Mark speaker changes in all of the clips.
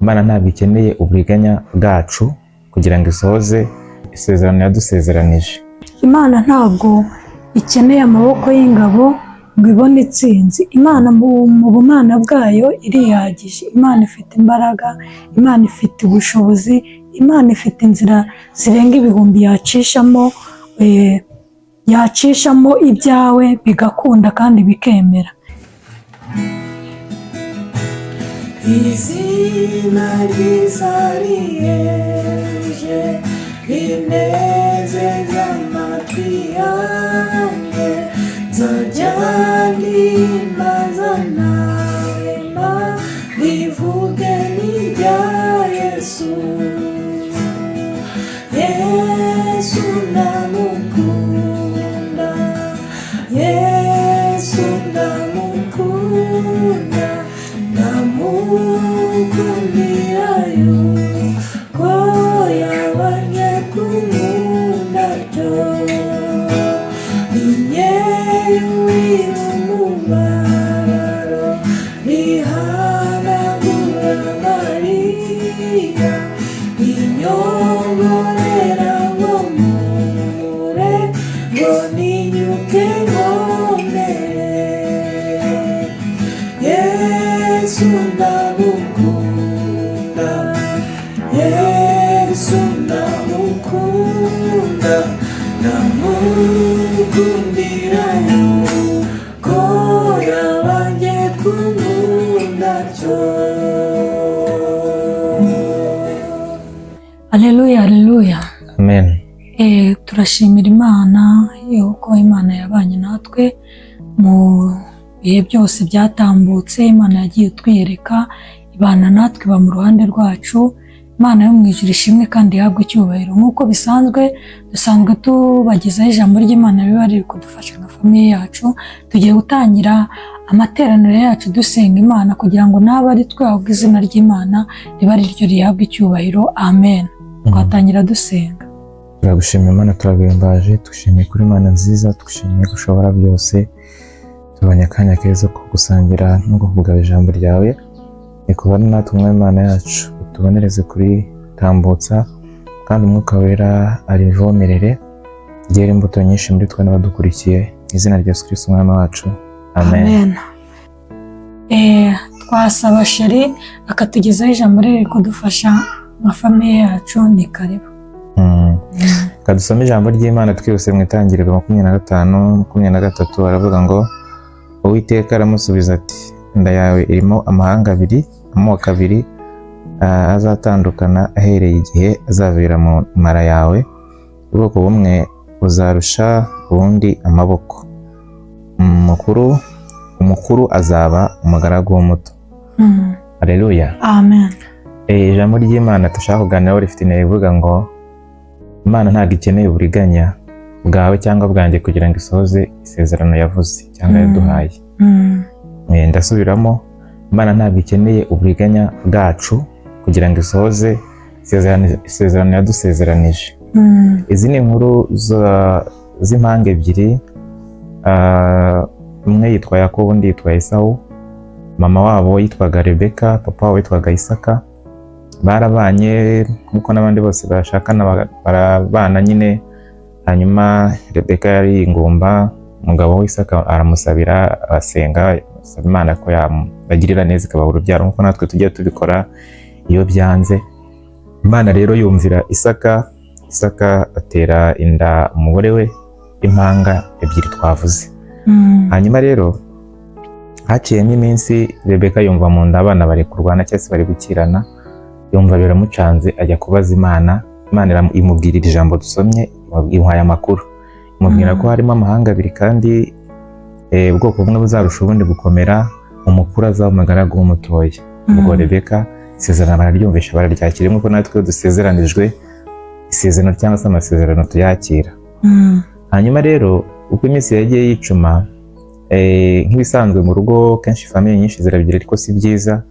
Speaker 1: Imana ntabwo ikeneye uburiganya bwacu kugira ngo isohoze isezerano yadusezeranije.
Speaker 2: Imana ntabwo ikeneye amaboko y'ingabo ngo ibone itsinzi. Imana mu bumana bwayo irihagije. Imana ifite imbaraga, Imana ifite ubushobozi, Imana ifite inzira zirenga ibihumbi yacishamo ibyawe bigakunda kandi bikemera. Izina ryiza riheje rinezeza amatwi yanjye, nzajya nimbaza nawe rivuge n'irya Yesu. Yesu ndamukunda, Yesu ndamukunda, ndamukundira yuko yabanje kunkunda byo. Inyenyeri umubabaro rihanagura amarira, inyongorera ngo mpumure, ngo ninyuke nkomere. Yesu ndamukunda, Yesu ndamukunda, ndamukundira yuko yabanje kunkunda byo. Aleluya, aleluya.
Speaker 1: Amen.
Speaker 2: Turashimira Imana yuko Imana yabanye natwe mu bihe byose byatambutse. Imana yagiye twiyereka, ibana natwe, iba mu ruhande rwacu. Imana yo mu ijuru ishimwe kandi ihabwe icyubahiro. Nk'uko bisanzwe dusanzwe tubagezaho ijambo ry'Imana riba riri kudufasha nka famiye yacu. Tugiye gutangira amateraniro yacu dusenga Imana kugira ngo n'aba ari twe ahubwo izina ry'Imana riba ari ryo rihabwe icyubahiro. Amen. Twatangira dusenga.
Speaker 1: Turagushimira Imana, turagwimbaje, tugushimiye kuri Imana nziza, tugushimiye ko ushobora byose. Tubonye akanya keza ko gusangira no kuvuga ijambo ryawe. Nikubana natwe umwe Imana yacu, utubonereze kuri tambutsa, kandi Umwuka Wera arivomerere, ryera imbuto nyinshi muri twe n'abadukurikiye. Izina rya Yesu Kristo umwami wacu. Amen.
Speaker 2: Amen. Twasaba Sheri akatugezaho ijambo riri kudufasha nka famiye yacu. Ni karibu.
Speaker 1: Kadusome ijambo ry'Imana twihuse mu Itangiriro 25:23. Aravuga ngo Uwiteka aramusubiza ati, inda yawe irimo amahanga abiri, amoko abiri azatandukana ahereye igihe azavira mu mara yawe. Ubwoko bumwe buzarusha ubundi amaboko. Umukuru azaba umugaragu w'umuto. Aleluya.
Speaker 2: Amen.
Speaker 1: Ijambo ry'Imana dushaka kuganiraho rifite intego ivuga ngo Imana ntabwo ikeneye uburiganya bwawe cyangwa bwanjye kugira ngo isohoze isezerano yavuze cyangwa yaduhaye. Ndasubiramo, Imana ntabwo ikeneye uburiganya bwacu kugira ngo isohoze isezerano yadusezeranije. Izi ni inkuru z'impanga ebyiri, umwe yitwa Yakobo undi yitwa Esawu. Mama wabo yitwaga Rebeka, papa wabo yitwaga Isaka. Barabanye nk'uko n'abandi bose bashakana, barabana nyine. Hanyuma Rebeka yari ingumba, umugabo w'Isaka aramusabira, asenga, asaba Imana ko yabagirira neza ikabaha urubyaro nk'uko natwe tujya tubikora iyo byanze. Imana rero yumvira Isaka atera inda umugore we impanga ebyiri twavuze. Hanyuma rero haciyemo iminsi, Rebeka yumva mu nda abana bari kurwana cyangwa se bari gukirana. Yumva biramucanze, ajya kubaza Imana. Imana imubwirira ijambo dusomye, imuhaye amakuru, imubwira ko harimo amahanga abiri kandi ubwoko bumwe buzarusha ubundi gukomera, umukuru azaba umugaragu w'umutoya. Ubwo Rebeka isezerano bararyumvisha, bararyakira nk'uko natwe dusezeranijwe isezerano cyangwa se amasezerano tuyakira. Hanyuma rero uko iminsi yagiye yicuma, nk'ibisanzwe mu rugo kenshi famiye nyinshi zirabigira, ariko si byiza.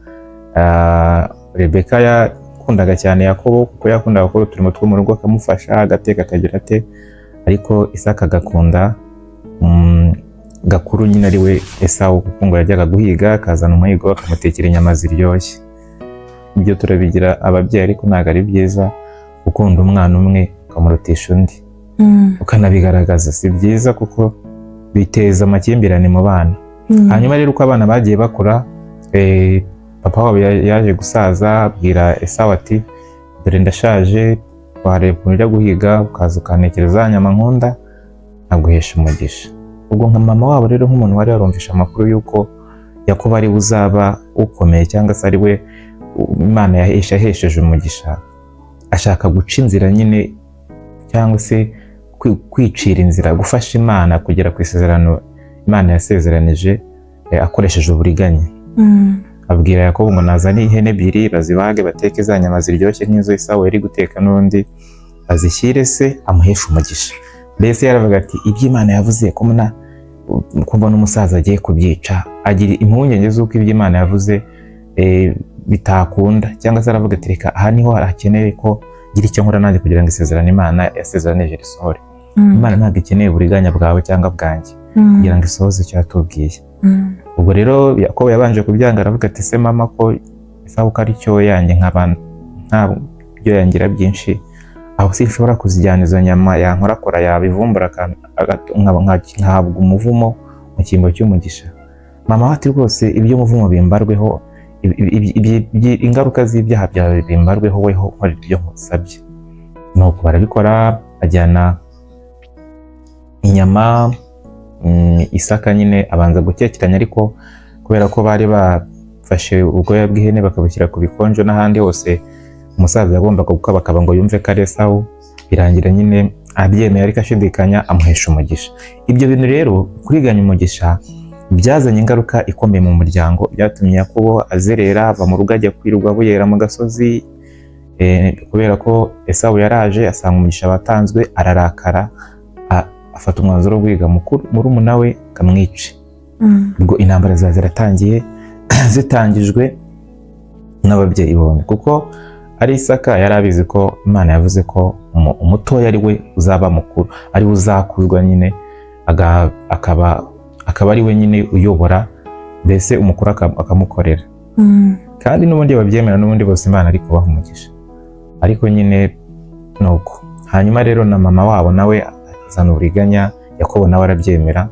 Speaker 1: Rebeka yakundaga cyane Yakobo kuko yakundaga gukora uturimo two mu rugo, akamufasha, agateka, akagira ate. Ariko Isaka agakunda gakuru nyine ari we Esawu, kuko ngo yajyaga guhiga akazana umuhigo akamutekera inyama ziryoshye. ibyo turabigira ababyeyi, ariko ntabwo ari byiza gukunda umwana umwe ukamurutisha undi ukanabigaragaza, si byiza kuko biteza amakimbirane mu bana. Hanyuma rero uko abana bagiye bakura, papa wabo yaje gusaza, abwira Esawu ati dore ndashaje, wareba ukuntu ujya guhiga ukaza ukanekereza nyama nkunda nkaguhesha umugisha. Ubwo nka mama wabo rero nk'umuntu wari yarumvisha amakuru y'uko Yakobo ari uzaba ukomeye cyangwa se ari we Imana yahesheje umugisha, ashaka guca inzira nyine cyangwa se kwicira inzira, gufasha Imana kugera ku isezerano Imana yasezeranije akoresheje uburiganya. Abwira Yakobo ngo nazane ihene ebyiri bazibage bateke za nyama ziryoshye nk'izo Esawu yari guteka n'undi, azishyire se amuhesha umugisha. Mbese yaravuga ati iby'Imana yavuze ko mbona umusaza agiye kubyica, agira impungenge z'uko iby'Imana yavuze bitakunda, cyangwa se aravuga ati reka aha niho hakeneye ko gira icyo nkora nanjye kugira ngo isezerano Imana yasezeranije risohore. Imana ntabwo ikeneye uburiganya bwawe cyangwa bwanjye kugira ngo isohoze icyo yatubwiye. Ubwo rero Yakobo yabanje kubyanga, aravuga ati se mama ko Esawu ko ari cyo yanjye nk'abana nta byo yangira byinshi, aho sinshobora kuzijyana izo nyama yankorakora yabivumbura nkahabwa umuvumo mu cyimbo cy'umugisha. Mama ati rwose ibyo umuvumo bimbarweho, ingaruka z'ibyaha byawe bimbarweho, weho nkora ibyo nkusabye. Nuko barabikora, ajyana inyama. Isaka nyine abanza gukekeranya, ariko kubera ko bari bafashe ubwoya bw'ihene bakabushyira ku bikonjo n'ahandi hose umusaza yagombaga gukabakaba ngo yumve ko ari Esawu, birangira nyine abyemeye ariko ashidikanya, amuhesha umugisha. Ibyo bintu rero kuriganya umugisha byazanye ingaruka ikomeye mu muryango, byatumye Yakobo azerera, ava mu rugo ajya kwirirwa buyera mu gasozi, kubera ko Esawu yaraje asanga umugisha watanzwe, ararakara, afata umwanzuro wo guhiga murumuna we akamwica. Ubwo intambara ziba ziratangiye, zitangijwe n'ababyeyi bombi, kuko ari Isaka yari abizi ko Imana yavuze ko umutoya ari we uzaba mukuru, ari we uzakuzwa nyine, akaba ari we nyine uyobora, mbese umukuru akamukorera. Kandi n'ubundi babyemera, n'ubundi bose Imana ari kubaha umugisha, ariko nyine nuko. Hanyuma rero na mama wabo nawe azana uburiganya, Yakobo nawe arabyemera.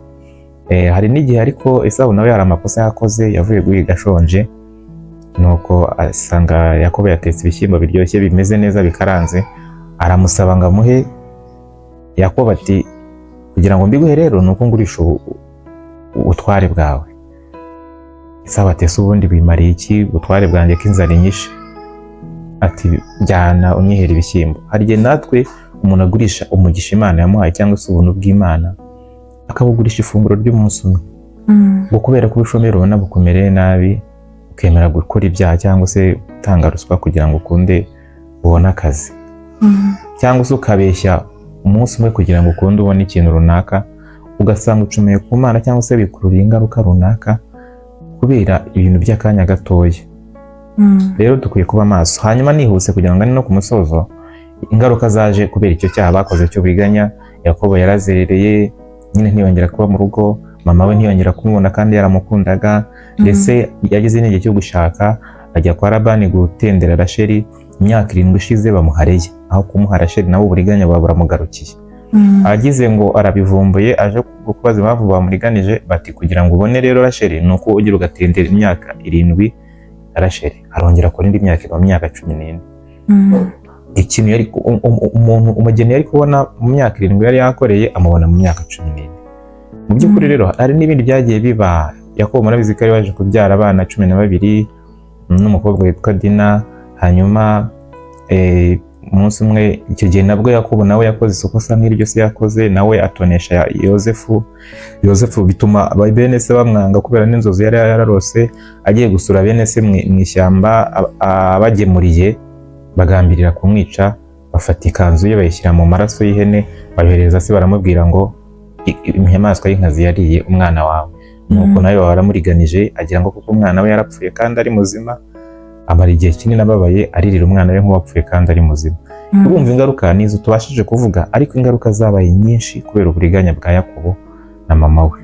Speaker 1: Hari n'igihe ariko Esawu nawe hari amakosa yakoze, yavuye guhiga ashonje, nuko asanga Yakobo yatetse ibishyimbo biryoshye bimeze neza bikaranze, aramusaba ngo amuhe. Yakobo ati kugira ngo mbiguhe rero nuko ngurisha ubutware bwawe. Esawu ati ese ubundi bimariye iki ubutware bwanjye ko inzara inyishe? Ati jyana unyihera ibishyimbo. Hari igihe natwe umuntu agurisha umugisha Imana yamuhaye cyangwa se ubuntu bw'Imana, akabugurisha ifunguro ry'umunsi umwe, ngo kubera ko ubushomeri ubona bukumereye nabi, ukemera gukora ibyaha cyangwa se gutanga ruswa kugira ngo ukunde ubone akazi, cyangwa se ukabeshya umunsi umwe kugira ngo ukunde ubone ikintu runaka, ugasanga ucumuye ku Mana cyangwa se bikururiye ingaruka runaka kubera ibintu by'akanya gatoya. Rero dukwiye kuba maso. Hanyuma nihuse kugira ngo no ku musozo, ingaruka zaje kubera icyo cyaha bakoze cyo biganya. Yakobo yarazerereye nyine, ntiyongera kuba mu rugo, mama we ntiyongera kumubona kandi yaramukundaga, ndetse yagize n'igihe cyo gushaka, ajya kwa Labani gutendera Rasheli. Imyaka 7 ishize bamuha Leya, aho kumuha Rasheli nawe uburiganya buramugarukiye. Agize ngo arabivumbuye, aje kubaza impamvu bamuriganije, bati kugira ngo ubone rero Rasheli nuko ugira ugatendera imyaka 7 Rasheli, arongera kuri indi myaka iba myaka 14. Ikintu yari umuntu umugeni yari kubona mu myaka 7 yari yakoreye amubona mu myaka 14. Mu by'ukuri rero hari n'ibindi byagiye biba. Yakobo murabizi ko yari waje kubyara abana 12 n'umukobwa witwa Dina. Hanyuma umunsi umwe icyo gihe nabwo Yakobo nawe yakoze ikosa nk'iryo se yakoze, nawe atonesha Yosefu bituma bene se bamwanga kubera n'inzozi yari yararose. Agiye gusura bene se mu ishyamba, abagemuriye bagambirira kumwica, bafata ikanzu ye bayishyira mu maraso y'ihene, bayohereza se baramubwira ngo inyamaswa y'inkazi yariye umwana wawe. Nuko nayo baramuriganije, agira ngo kuko umwana we yarapfuye kandi ari muzima, amara igihe kinini ababaye aririra umwana we nk'uwapfuye kandi ari muzima. Urumva ingaruka nizo tubashije kuvuga, ariko ingaruka zabaye nyinshi kubera uburiganya bwa Yakobo na mama we.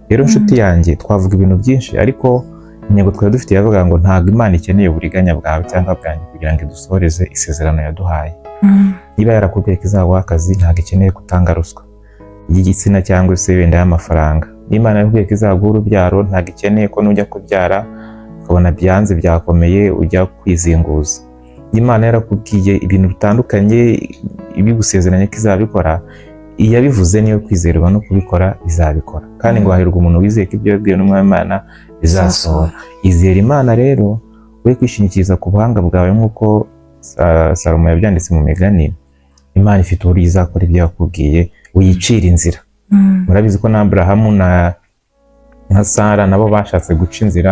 Speaker 1: Rero inshuti yanjye, twavuga ibintu byinshi, ariko intego twari dufite yavuga ngo ntabwo Imana ikeneye uburiganya bwawe cyangwa bwanjye kugira ngo idusoreze isezerano yaduhaye. Niba yarakubwiye ko izaguha akazi, ntabwo ikeneye gutanga ruswa y'igitsina cyangwa se wenda y'amafaranga. Niba Imana yakubwiye ko izaguha urubyaro, ntabwo ikeneye ko nujya kubyara ukabona byanze byakomeye ujya kwizinguza. Imana yarakubwiye ibintu bitandukanye ibigusezeranye ko izabikora, iyabivuze niyo kwizerwa no kubikora izabikora. Kandi ngo hahirwa umuntu wizeye ko ibyo yabwiwe n'Umwami Imana bizasohora. Izera Imana rero, we kwishingikiriza ku buhanga bwawe nk'uko Salomo yabyanditse mu Migani. Imana ifite uburyo izakora ibyo yakubwiye, uyicira inzira. Murabizi ko na Aburahamu na Sara nabo bashatse guca inzira,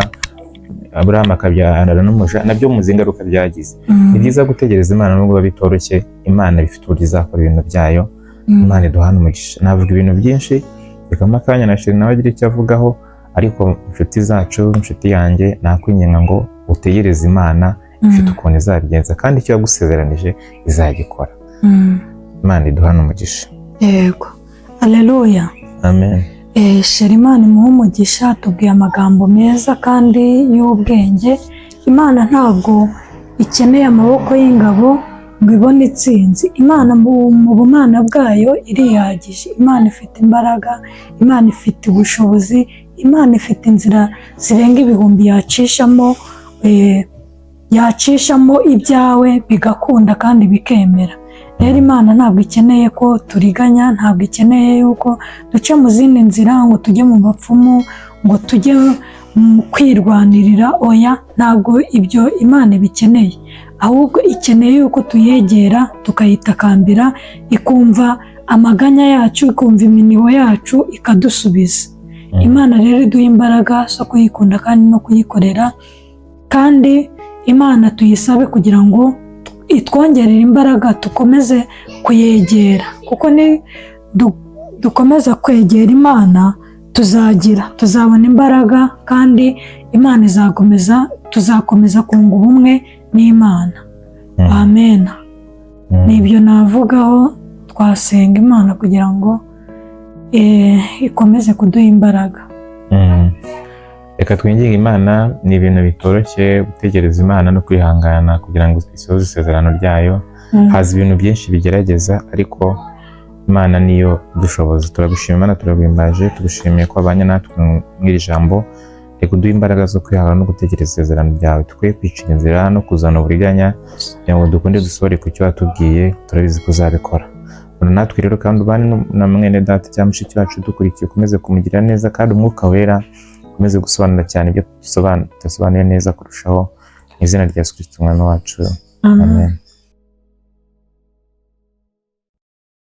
Speaker 1: Aburahamu akabyarana n'umuja, nabyo mu zingaruka byagize. Ni byiza gutegereza Imana nubwo biba bitoroshye. Imana ifite uburyo izakora ibintu byayo. Imana iduhana umugisha. Navuga ibintu byinshi, reka akanya na Sheri nawe agira icyo avugaho, ariko inshuti zacu, inshuti yanjye, nakwinginga ngo utegereze Imana, ifite ukuntu izabigenza kandi icyo yagusezeranije izagikora. Imana iduhana umugisha.
Speaker 2: Yego, haleluya,
Speaker 1: amen.
Speaker 2: Sheri, Imana imuhe umugisha. Tubwiye amagambo meza kandi y'ubwenge. Imana ntabwo ikeneye amaboko y'ingabo ngo ibone itsinzi. Imana mu bumana bwayo irihagije. Imana ifite imbaraga, Imana ifite ubushobozi, Imana ifite inzira zirenga ibihumbi yacishamo ibyawe bigakunda kandi bikemera. Rero Imana ntabwo ikeneye ko turiganya, ntabwo ikeneye yuko duca mu zindi nzira ngo tujye mu bapfumu, ngo tujye kwirwanirira. Oya, ntabwo ibyo Imana ibikeneye, ahubwo ikeneye yuko tuyegera tukayitakambira, ikumva amaganya yacu, ikumva iminiho yacu, ikadusubiza. Imana rero iduha imbaraga zo kuyikunda kandi no kuyikorera, kandi Imana tuyisabe kugira ngo itwongerere imbaraga, dukomeze kuyegera, kuko ni dukomeza kwegera Imana tuzabona imbaraga, kandi Imana tuzakomeza kunga ubumwe n'Imana. Amen. Nibyo navugaho. Twasenga Imana kugira ngo ikomeze kuduha imbaraga.
Speaker 1: Reka twinginge Imana. Ni ibintu bitoroshye gutegereza Imana no kwihangana kugira ngo isohoze isezerano ryayo. Haza ibintu byinshi bigerageza, ariko Imana niyo dushoboza. Turagushima Imana, turaguhimbaje, tugushimiye ko abanye natwe mw'iri jambo. Reka uduhe imbaraga zo kwihangana no gutegereza isezerano ryawe, twe kwicira inzira no kuzana uburiganya, kugira ngo dukunde dusohore ku cyo watubwiye. Turabizi ko uzabikora. Natwe rero kandi ubane na mwene data cyangwa mushiki wacu dukurikiye, ukomeze kumugirira neza, kandi Umwuka Wera ukomeze gusobanura cyane ibyo tudasobanuye neza kurushaho, mu izina rya Yesu Kristo Umwami wacu. Amen.